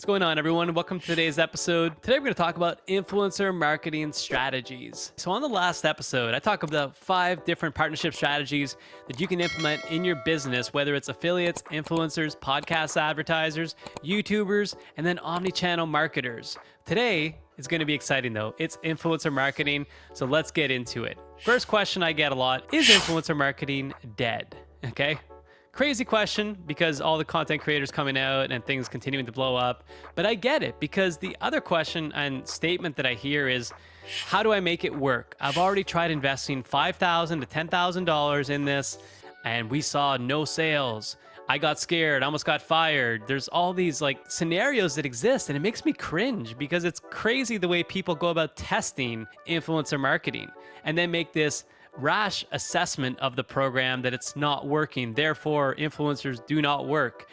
What's going on, everyone? Welcome to today's episode. Today, we're going to talk about influencer marketing strategies. So on the last episode, I talked about 5 different partnership strategies that you can implement in your business, whether it's affiliates, influencers, podcast advertisers, YouTubers, and then omni-channel marketers. Today is going to be exciting, though. It's influencer marketing, so let's get into it. First question I get a lot, is influencer marketing dead? Okay. Crazy question because all the content creators coming out and things continuing to blow up. But I get it because the other question and statement that I hear is, how do I make it work? I've already tried investing $5,000 to $10,000 in this and we saw no sales. I got scared, I almost got fired. There's all these like scenarios that exist and it makes me cringe because it's crazy the way people go about testing influencer marketing and then make this rash assessment of the program that it's not working. Therefore, influencers do not work.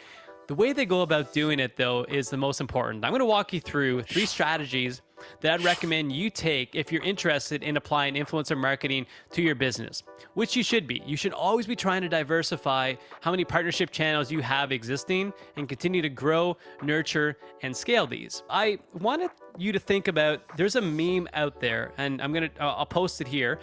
The way they go about doing it, though, is the most important. I'm going to walk you through 3 strategies that I'd recommend you take if you're interested in applying influencer marketing to your business, which you should be. You should always be trying to diversify how many partnership channels you have existing and continue to grow, nurture, and scale these. I wanted you to think about, there's a meme out there, and I'll post it here.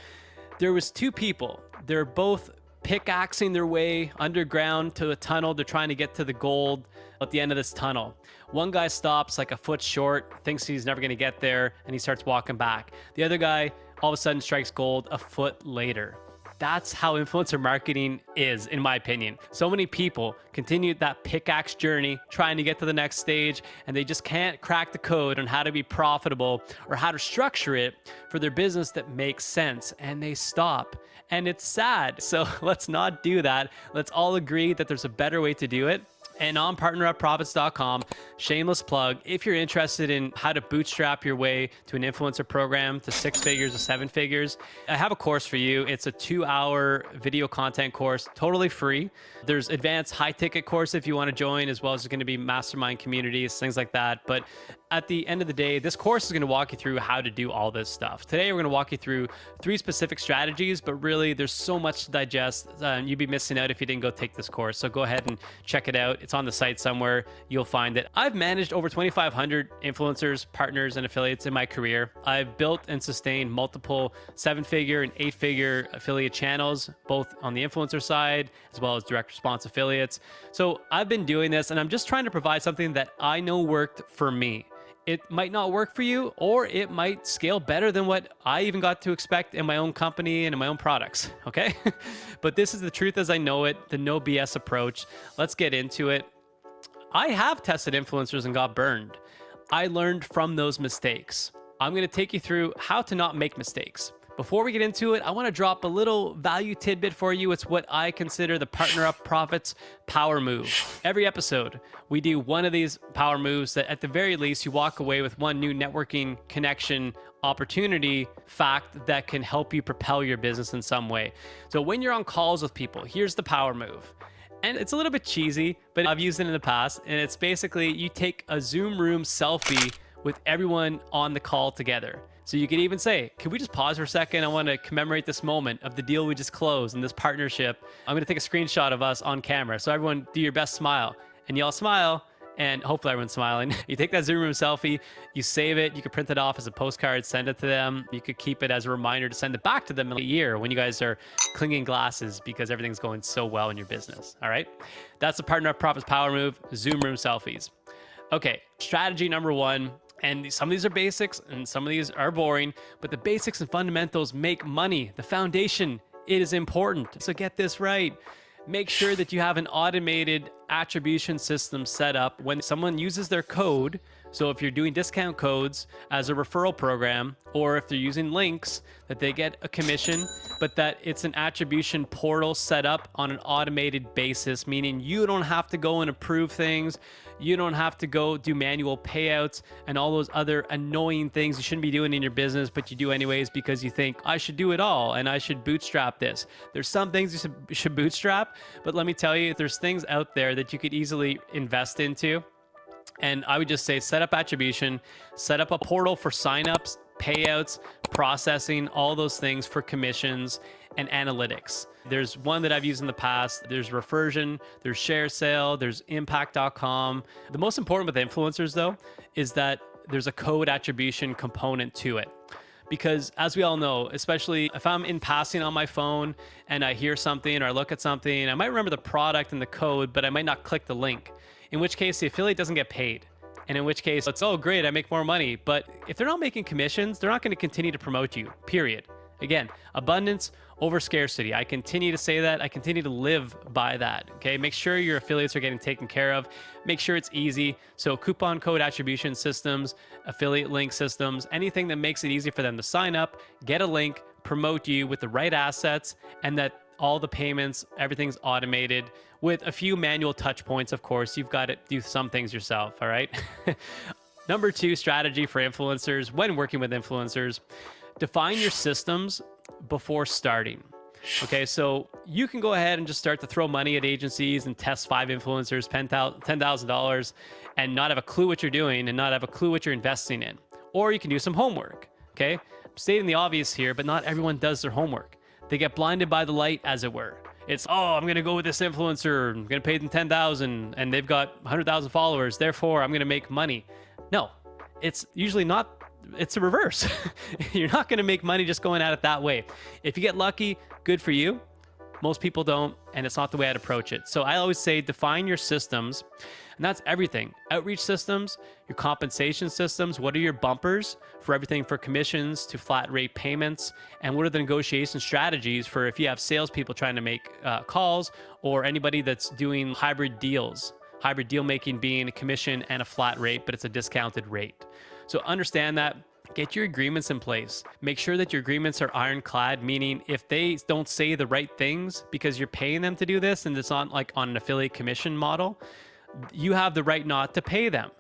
There was 2 people. They're both pickaxing their way underground to a tunnel. They're trying to get to the gold at the end of this tunnel. One guy stops like a foot short, thinks he's never going to get there, and he starts walking back. The other guy all of a sudden strikes gold a foot later. That's how influencer marketing is, in my opinion. So many people continue that pickaxe journey, trying to get to the next stage, and they just can't crack the code on how to be profitable or how to structure it for their business that makes sense, and they stop. And it's sad. So let's not do that. Let's all agree that there's a better way to do it. And on partnerupprofits.com, shameless plug, if you're interested in how to bootstrap your way to an influencer program to 6 figures or 7 figures, I have a course for you. It's a 2-hour video content course, totally free. There's advanced high ticket course if you want to join, as well as there's going to be mastermind communities, things like that. But at the end of the day, this course is going to walk you through how to do all this stuff. Today, we're going to walk you through 3 specific strategies, but really there's so much to digest. You'd be missing out if you didn't go take this course. So go ahead and check it out. It's on the site somewhere. You'll find it. I've managed over 2,500 influencers, partners, and affiliates in my career. I've built and sustained multiple 7-figure and 8-figure affiliate channels, both on the influencer side, as well as direct response affiliates. So I've been doing this and I'm just trying to provide something that I know worked for me. It might not work for you, or it might scale better than what I even got to expect in my own company and in my own products, okay? But this is the truth as I know it, the no BS approach. Let's get into it. I have tested influencers and got burned. I learned from those mistakes. I'm gonna take you through how to not make mistakes. Before we get into it, I want to drop a little value tidbit for you. It's what I consider the Partner Up Profits power move. Every episode, we do one of these power moves that at the very least, you walk away with one new networking connection opportunity fact that can help you propel your business in some way. So when you're on calls with people, here's the power move. And it's a little bit cheesy, but I've used it in the past. And it's basically you take a Zoom room selfie with everyone on the call together. So you could even say, can we just pause for a second? I want to commemorate this moment of the deal we just closed and this partnership. I'm going to take a screenshot of us on camera. So everyone do your best smile, and you all smile, and hopefully everyone's smiling. You take that Zoom room selfie, you save it. You could print it off as a postcard, send it to them. You could keep it as a reminder to send it back to them in a year when you guys are clinging glasses because everything's going so well in your business. All right. That's the Partner Up Profits power move, Zoom room selfies. Okay. Strategy number 1. And some of these are basics and some of these are boring, but the basics and fundamentals make money. The foundation, it is important. So get this right. Make sure that you have an automated attribution system set up when someone uses their code. So if you're doing discount codes as a referral program, or if they're using links, that they get a commission, but that it's an attribution portal set up on an automated basis, meaning you don't have to go and approve things. You don't have to go do manual payouts and all those other annoying things you shouldn't be doing in your business, but you do anyways because you think, I should do it all and I should bootstrap this. There's some things you should bootstrap, but let me tell you, there's things out there that you could easily invest into. And I would just say, set up attribution, set up a portal for signups, payouts, processing, all those things for commissions and analytics. There's one that I've used in the past. There's Reversion, there's Share Sale, there's Impact.com. The most important with influencers though, is that there's a code attribution component to it. Because as we all know, especially if I'm in passing on my phone and I hear something or I look at something, I might remember the product and the code, but I might not click the link, in which case the affiliate doesn't get paid. And in which case it's, oh great, I make more money. But if they're not making commissions, they're not going to continue to promote you, period. Again, abundance over scarcity. I continue to say that. I continue to live by that. Okay. Make sure your affiliates are getting taken care of. Make sure it's easy. So coupon code attribution systems, affiliate link systems, anything that makes it easy for them to sign up, get a link, promote you with the right assets, and that all the payments, everything's automated with a few manual touch points. Of course, you've got to do some things yourself. All right. Number 2 strategy for influencers when working with influencers: define your systems before starting. Okay, so you can go ahead and just start to throw money at agencies and test 5 influencers, $10,000, and not have a clue what you're doing and not have a clue what you're investing in. Or you can do some homework. Okay, I'm stating the obvious here, but not everyone does their homework. They get blinded by the light, as it were. It's, oh, I'm going to go with this influencer. I'm going to pay them 10,000 and they've got 100,000 followers. Therefore, I'm going to make money. No, it's usually not. It's the reverse. You're not going to make money just going at it that way. If you get lucky, good for you. Most people don't, and it's not the way I'd approach it. So I always say define your systems, and that's everything. Outreach systems, your compensation systems, what are your bumpers for everything for commissions to flat rate payments, and what are the negotiation strategies for if you have salespeople trying to make calls or anybody that's doing hybrid deals. Hybrid deal making being a commission and a flat rate, but it's a discounted rate. So understand that. Get your agreements in place. Make sure that your agreements are ironclad, meaning if they don't say the right things because you're paying them to do this and it's not like on an affiliate commission model, you have the right not to pay them.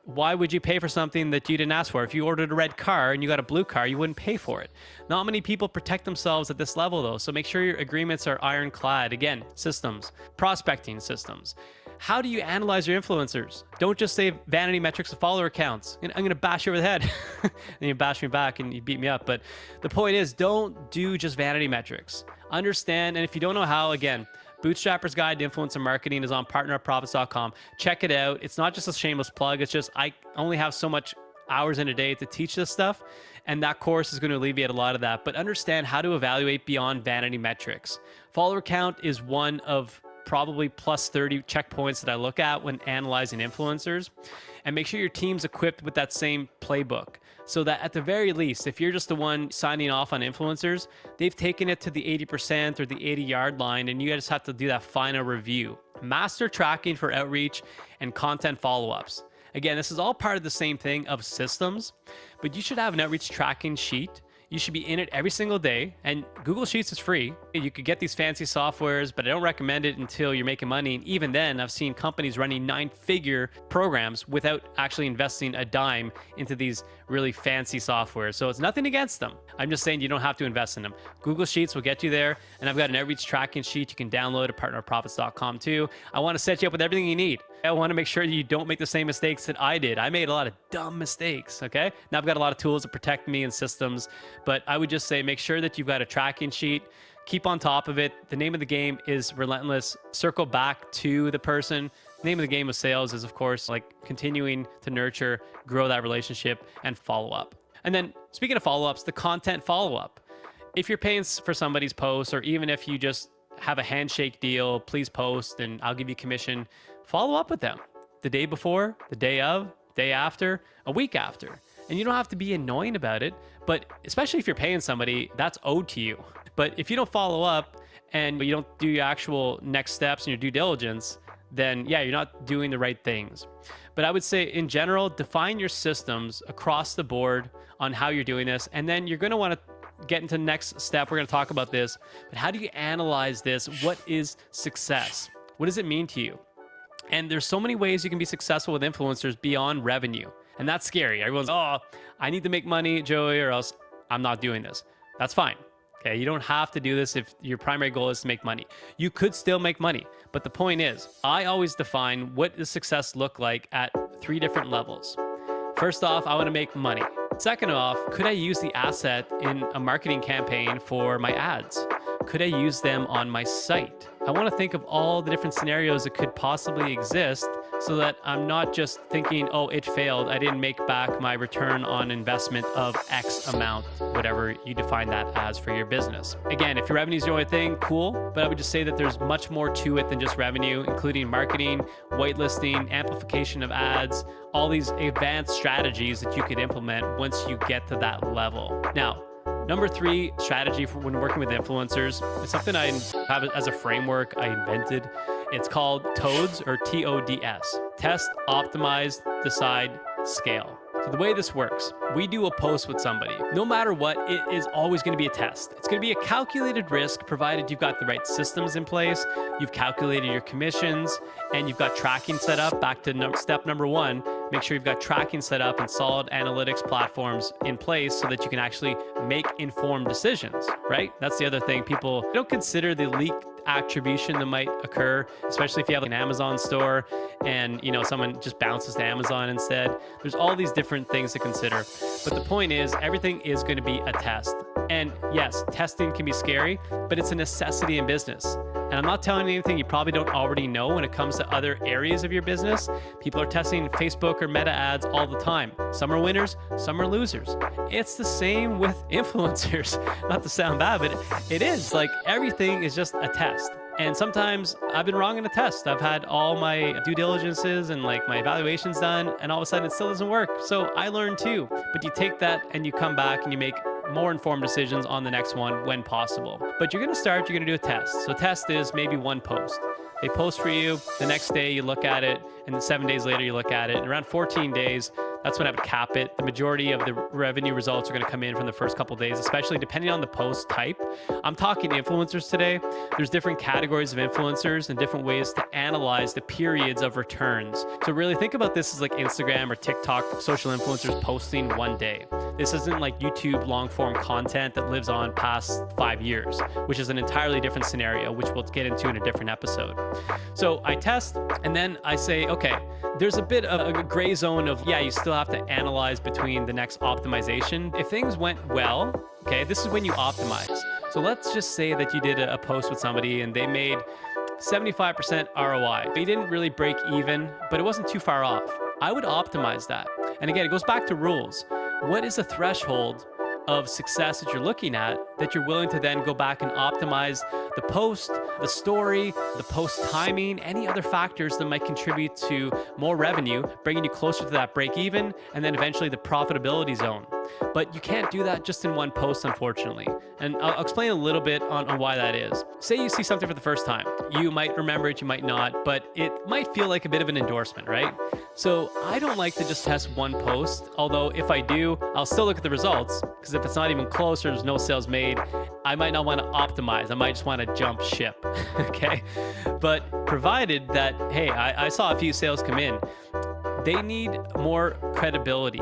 Why would you pay for something that you didn't ask for? If you ordered a red car and you got a blue car, you wouldn't pay for it. Not many people protect themselves at this level though. So make sure your agreements are ironclad. Again, systems, prospecting systems. How do you analyze your influencers? Don't just say vanity metrics of follower counts. I'm going to bash you over the head. And you bash me back and you beat me up. But the point is, don't do just vanity metrics. Understand, and if you don't know how, again, Bootstrapper's Guide to Influencer Marketing is on partnerprofits.com. Check it out. It's not just a shameless plug. It's just I only have so much hours in a day to teach this stuff, and that course is going to alleviate a lot of that. But understand how to evaluate beyond vanity metrics. Follower count is one of probably plus 30 checkpoints that I look at when analyzing influencers, and make sure your team's equipped with that same playbook so that at the very least, if you're just the one signing off on influencers, they've taken it to the 80% or the 80-yard line, and you just have to do that final review. Master tracking for outreach and content follow-ups. Again, this is all part of the same thing of systems, but you should have an outreach tracking sheet. You should be in it every single day, and Google Sheets is free. You could get these fancy softwares, but I don't recommend it until you're making money. And even then, I've seen companies running 9-figure programs without actually investing a dime into these really fancy softwares. So it's nothing against them. I'm just saying you don't have to invest in them. Google Sheets will get you there, and I've got an outreach tracking sheet you can download at partnerprofits.com too. I want to set you up with everything you need. I want to make sure that you don't make the same mistakes that I did. I made a lot of dumb mistakes, okay? Now I've got a lot of tools to protect me and systems, but I would just say make sure that you've got a tracking sheet. Keep on top of it. The name of the game is relentless. Circle back to the person. The name of the game of sales is, of course, like continuing to nurture, grow that relationship, and follow up. And then speaking of follow-ups, the content follow-up. If you're paying for somebody's post, or even if you just have a handshake deal, please post and I'll give you commission. Follow up with them the day before, the day of, day after, a week after. And you don't have to be annoying about it, but especially if you're paying somebody, that's owed to you. But if you don't follow up and you don't do your actual next steps and your due diligence, then yeah, you're not doing the right things. But I would say in general, define your systems across the board on how you're doing this. And then you're going to want to get into the next step. We're going to talk about this, but how do you analyze this? What is success? What does it mean to you? And there's so many ways you can be successful with influencers beyond revenue. And that's scary. Everyone's, oh, I need to make money, Joey, or else I'm not doing this. That's fine. Okay, you don't have to do this if your primary goal is to make money. You could still make money. But the point is, I always define what does success look like at 3 different levels. First off, I want to make money. Second off, could I use the asset in a marketing campaign for my ads? Could I use them on my site? I want to think of all the different scenarios that could possibly exist so that I'm not just thinking, oh, it failed. I didn't make back my return on investment of X amount, whatever you define that as for your business. Again, if your revenue is the only thing, cool. But I would just say that there's much more to it than just revenue, including marketing, whitelisting, amplification of ads, all these advanced strategies that you could implement once you get to that level. Now, number 3 strategy for when working with influencers is something I have as a framework I invented. It's called TODS, or TODS. Test, optimize, decide, scale. So the way this works, we do a post with somebody. No matter what, it is always going to be a test. It's going to be a calculated risk provided you've got the right systems in place, you've calculated your commissions, and you've got tracking set up. Back to step number 1, make sure you've got tracking set up and solid analytics platforms in place so that you can actually make informed decisions, right? That's the other thing. People don't consider the leaked attribution that might occur, especially if you have an Amazon store and someone just bounces to Amazon instead. There's all these different things to consider. But the point is, everything is going to be a test. And yes, testing can be scary, but it's a necessity in business. And I'm not telling you anything you probably don't already know when it comes to other areas of your business. People are testing Facebook or Meta ads all the time. Some are winners, some are losers. It's the same with influencers. Not to sound bad, but it is. Like, everything is just a test. And sometimes I've been wrong in a test. I've had all my due diligences and my evaluations done, and all of a sudden it still doesn't work. So I learned too. But you take that and you come back and you make more informed decisions on the next one when possible. But you're going to do a test. So test is maybe one post. They post for you, the next day you look at it, and then 7 days later you look at it. And around 14 days, that's when I would cap it. The majority of the revenue results are going to come in from the first couple of days, especially depending on the post type. I'm talking influencers today. There's different categories of influencers and different ways to analyze the periods of returns. So really think about this as like Instagram or TikTok social influencers posting one day. This isn't like YouTube long form content that lives on past 5 years, which is an entirely different scenario, which we'll get into in a different episode. So I test, and then I say, okay, there's a bit of a gray zone of, yeah, you still have to analyze between the next optimization. If things went well, okay, this is when you optimize. So let's just say that you did a post with somebody and they made 75% ROI. They didn't really break even, but it wasn't too far off. I would optimize that. And again, it goes back to rules. What is a threshold of success that you're looking at that you're willing to then go back and optimize the post, the story, the post timing, any other factors that might contribute to more revenue, bringing you closer to that break even, and then eventually the profitability zone. But you can't do that just in one post, unfortunately. And I'll explain a little bit on why that is. Say you see something for the first time. You might remember it, you might not, but it might feel like a bit of an endorsement, right? So I don't like to just test one post, although if I do, I'll still look at the results, because if it's not even close or there's no sales made, I might not want to optimize. I might just want to jump ship, okay? But provided that, hey, I saw a few sales come in, they need more credibility.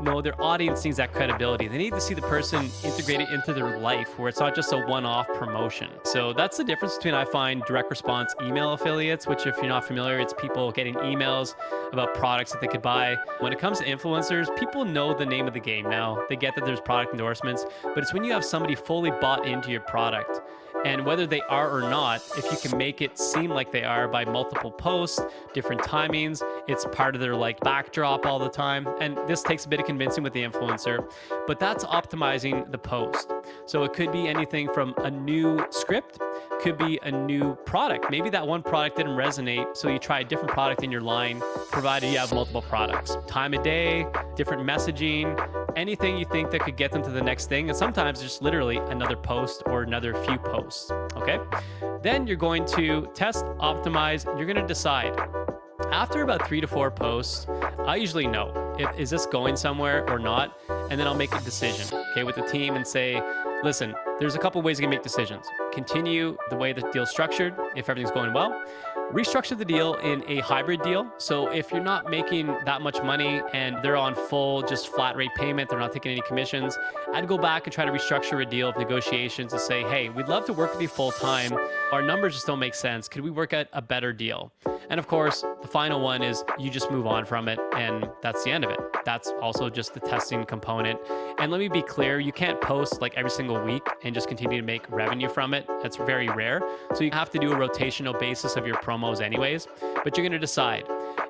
No, their audience needs that credibility. They need to see the person integrated into their life where it's not just a one-off promotion. So that's the difference between, I find, direct response email affiliates, which if you're not familiar, it's people getting emails about products that they could buy. When it comes to influencers, people know the name of the game now. They get that there's product endorsements, but it's when you have somebody fully bought into your product. And whether they are or not, if you can make it seem like they are by multiple posts, different timings, it's part of their backdrop all the time. And this takes a bit of convincing with the influencer, but that's optimizing the post. So it could be anything from a new script, could be a new product. Maybe that one product didn't resonate, so you try a different product in your line, provided you have multiple products. Time of day, different messaging, anything you think that could get them to the next thing. And sometimes just literally another post or another few posts, okay? Then you're going to test, optimize, and you're gonna decide. After about 3 to 4 posts, I usually know, is this going somewhere or not? And then I'll make a decision, okay, with the team and say, listen, there's a couple ways you can make decisions. Continue the way the deal's structured if everything's going well. Restructure the deal in a hybrid deal. So if you're not making that much money and they're on full, just flat rate payment, they're not taking any commissions, I'd go back and try to restructure a deal of negotiations to say, hey, we'd love to work with you full time. Our numbers just don't make sense. Could we work out a better deal? And of course, the final one is you just move on from it, and that's the end of it. that's also just the testing component. And let me be clear, you can't post like every single week and just continue to make revenue from it. That's very rare. So you have to do a rotational basis of your promos anyways, but you're going to decide.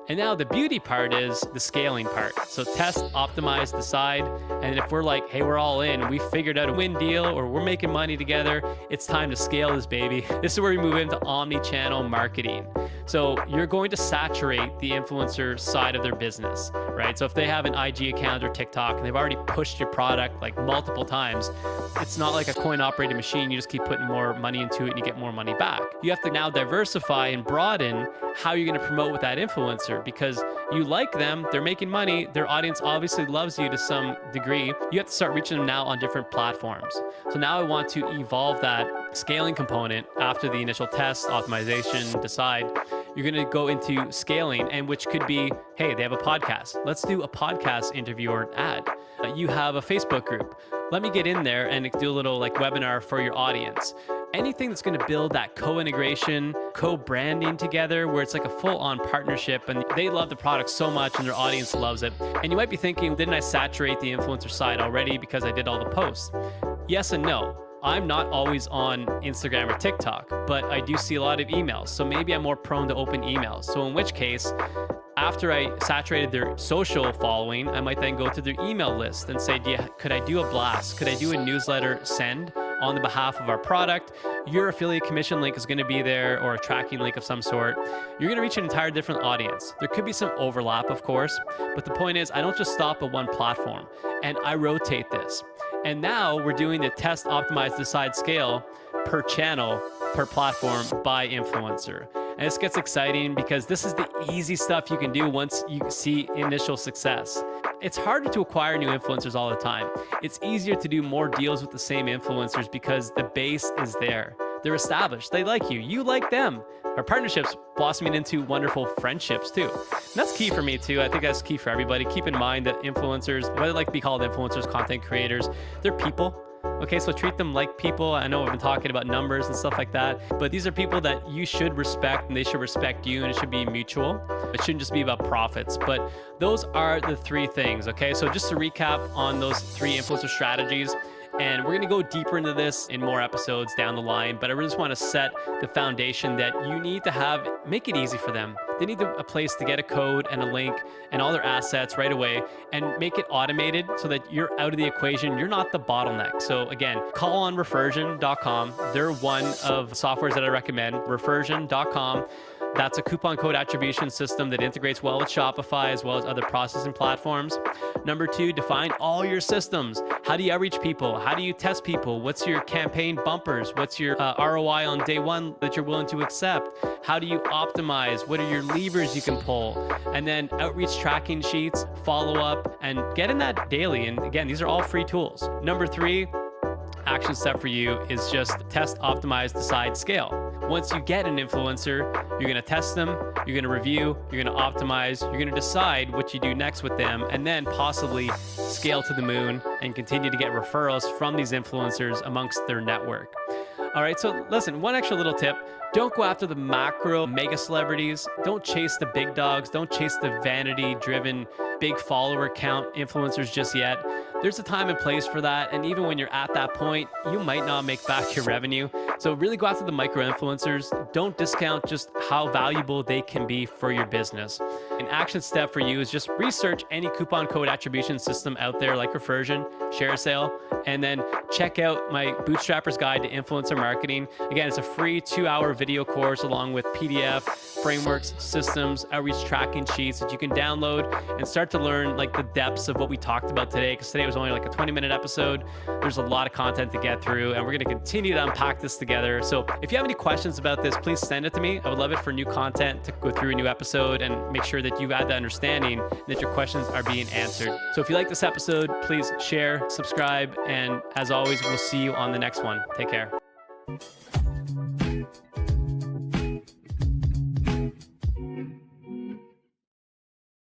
And now the beauty part is the scaling part. So test, optimize, decide. And if we're like, hey, we're all in, we figured out a win deal, or we're making money together, it's time to scale this baby. This is where we move into omni-channel marketing. So you're going to saturate the influencer side of their business, right? So if they have an IG account or TikTok and they've already pushed your product like multiple times, it's not like a coin operated machine. You just keep putting more money into it and you get more money back. You have to now diversify and broaden how you're going to promote with that influencer, because you like them, they're making money, their audience obviously loves you to some degree. You have to start reaching them now on different platforms. So now I want to evolve that scaling component after the initial test, optimization, decide. You're going to go into scaling, and which could be, hey, they have a podcast. Let's do a podcast interview or an ad. You have a Facebook group. Let me get in there and do a little like webinar for your audience. Anything that's going to build that co-integration, co-branding together, where it's like a full-on partnership and they love the product so much and their audience loves it. And you might be thinking, didn't I saturate the influencer side already because I did all the posts? Yes and no. I'm not always on Instagram or TikTok, but I do see a lot of emails. So maybe I'm more prone to open emails. So in which case, after I saturated their social following, I might then go to their email list and say, could I do a blast? Could I do a newsletter send on the behalf of our product? Your affiliate commission link is going to be there, or a tracking link of some sort. You're going to reach an entire different audience. There could be some overlap, of course, but the point is I don't just stop at one platform, and I rotate this. And now we're doing the test, optimize, decide, scale per channel, per platform, by influencer. And this gets exciting because this is the easy stuff you can do once you see initial success. It's harder to acquire new influencers all the time. It's easier to do more deals with the same influencers because the base is there. They're established. They like you. You like them. Our partnerships blossoming into wonderful friendships too. And that's key for me too. I think that's key for everybody. Keep in mind that influencers, whether they like to be called influencers, content creators, they're people. Okay, so treat them like people. I know we've been talking about numbers and stuff like that, but these are people that you should respect and they should respect you, and it should be mutual. It shouldn't just be about profits, but those are the three things, okay? So just to recap on those three influencer strategies, and we're going to go deeper into this in more episodes down the line, but I really just want to set the foundation that you need to make it easy for them. They need a place to get a code and a link and all their assets right away, and make it automated so that you're out of the equation. You're not the bottleneck. So again, call on refersion.com. They're one of the softwares that I recommend, refersion.com. That's a coupon code attribution system that integrates well with Shopify as well as other processing platforms. Number two, define all your systems. How do you outreach people? How do you test people? What's your campaign bumpers? What's your ROI on day one that you're willing to accept? How do you optimize? What are your levers you can pull? And then outreach tracking sheets, follow up, and get in that daily. And again, these are all free tools. Number three, action step for you is just test, optimize, decide, scale. Once you get an influencer, you're going to test them, you're going to review, you're going to optimize, you're going to decide what you do next with them, and then possibly scale to the moon and continue to get referrals from these influencers amongst their network. All right, so listen, one extra little tip. Don't go after the macro mega celebrities. Don't chase the big dogs. Don't chase the vanity-driven big follower count influencers just yet. There's a time and place for that. And even when you're at that point, you might not make back your revenue. So really go after the micro influencers. Don't discount just how valuable they can be for your business. An action step for you is just research any coupon code attribution system out there like Refersion, ShareSale, and then check out my Bootstrapper's Guide to Influencer Marketing. Again, it's a free 2-hour video course along with PDF, frameworks, systems, outreach tracking sheets that you can download and start to learn like the depths of what we talked about today, because today was only like a 20-minute episode. There's a lot of content to get through, and we're going to continue to unpack this together. So if you have any questions about this, please send it to me. I would love it for new content to go through a new episode and make sure that you've had the understanding that your questions are being answered. So if you like this episode, please share, subscribe, and as always, we'll see you on the next one. Take care.